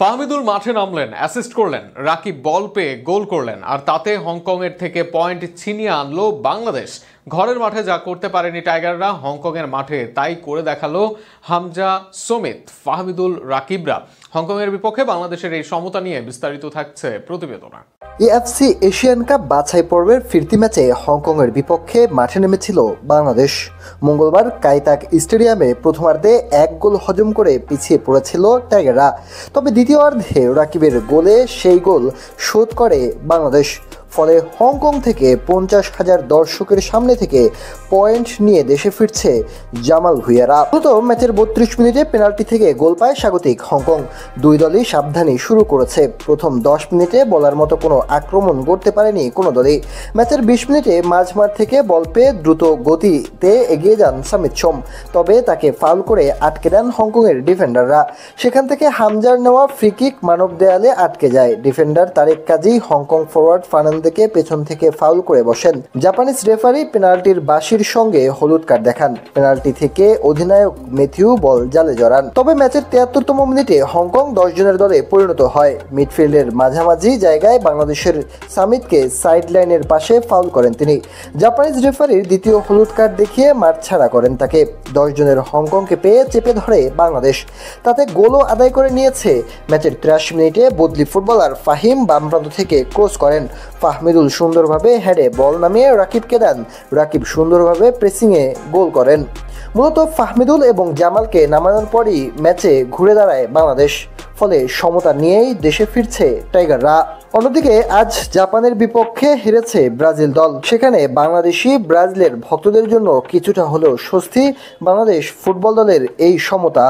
ফাহমিদুল মাঠে নামলেন, অ্যাসিস্ট করলেন, রাকিব বল পেয়ে গোল করলেন, আর তাতে হংকংয়ের থেকে পয়েন্ট ছিনিয়ে আনলো বাংলাদেশ। ঘরের মাঠে যা করতে পারেনি টাইগাররা, হংকংয়ের মাঠে তাই করে দেখালো হামজা, সমিত, ফাহমিদুল, রাকিবরা। হংকংয়ের বিপক্ষে বাংলাদেশের এই সমতা নিয়ে বিস্তারিত থাকছে প্রতিবেদনা। এএফসি এশিয়ান কাপ বাছাই পর্বের ফিরতি ম্যাচে হংকংয়ের বিপক্ষে মাঠে নেমেছিল বাংলাদেশ। মঙ্গলবার কাইতাক স্টেডিয়ামে প্রথমার্ধে এক গোল হজম করে পিছিয়ে পড়েছিল টাইগাররা, তবে দ্বিতীয়ার্ধে রাকিবের গোলে সেই গোল শোধ করে বাংলাদেশ। ফলে হংকং থেকে 50,000 দর্শকের সামনে থেকে পয়েন্ট নিয়ে দেশে ফিরছে জামাল ভুঁইয়ারা। মূলত ম্যাচের 32 মিনিটে পেনাল্টি থেকে গোল পায় স্বাগতিক হংকং। দুই দলই সাবধানী শুরু করেছে। প্রথম 10 মিনিটে বলার মতো কোনো আক্রমণ করতে পারেনি কোনো দলই। ম্যাচের 20 মিনিটে মাঝমাঠ থেকে বল পেয়ে দ্রুত গতিতে এগিয়ে যান সামিত সোম, তবে তাকে ফাউল করে আটকে দেন হংকংয়ের ডিফেন্ডাররা। সেখান থেকে হামজার নেওয়া ফ্রিকিক মানব দেয়ালে আটকে যায়। ডিফেন্ডার তারেক কাজী হংকং ফরওয়ার্ড ফার্নান্দেকে পেছন থেকে ফাউল করে বসেন। জাপানিজ রেফারি পেনাল্টির বাঁশির সঙ্গে হলুদ কার্ড দেখান। পেনাল্টি থেকে অধিনায়ক ম্যাথিউ বল জালে জড়ান। তবে ম্যাচের 73তম মিনিটে হংকং 10 জনের দলে পরিণত হয়। মিডফিল্ডের মাঝামাঝি জায়গায় বাংলাদেশের সামিতকে সাইড লাইনের পাশে ফাউল করেন তিনি। জাপানিজ রেফারির দ্বিতীয় হলুদ কার্ড দেখিয়ে মাঠ ছাড়া করেন তাকে। 10 জনের হংকংকে পেয়ে চেপে ধরে বাংলাদেশ, তাতে গোলও আদায় করে নিয়েছে। ম্যাচের 83 মিনিটে বদলি ফুটবলার ফাহিম বাম প্রান্ত থেকে ক্রস করেন। ফাহমিদুল সুন্দরভাবে হেডে বল নামিয়ে রাকিবকে দেন। রাকিব সুন্দরভাবে প্রেসিংয়ে গোল করেন। মূলত ফাহমিদুল এবং জামালকে নামানোর পরই ম্যাচে ঘুরে দাঁড়ায় বাংলাদেশ। ফলে সমতা নিয়েই দেশে ফিরছে টাইগাররা। অন্যদিকে আজ জাপানের বিপক্ষে হেরেছে ব্রাজিল দল। সেখানে বাংলাদেশি ব্রাজিলের ভক্তদের জন্য কিছুটা হলেও স্বস্তি বাংলাদেশ ফুটবল দলের এই সমতা।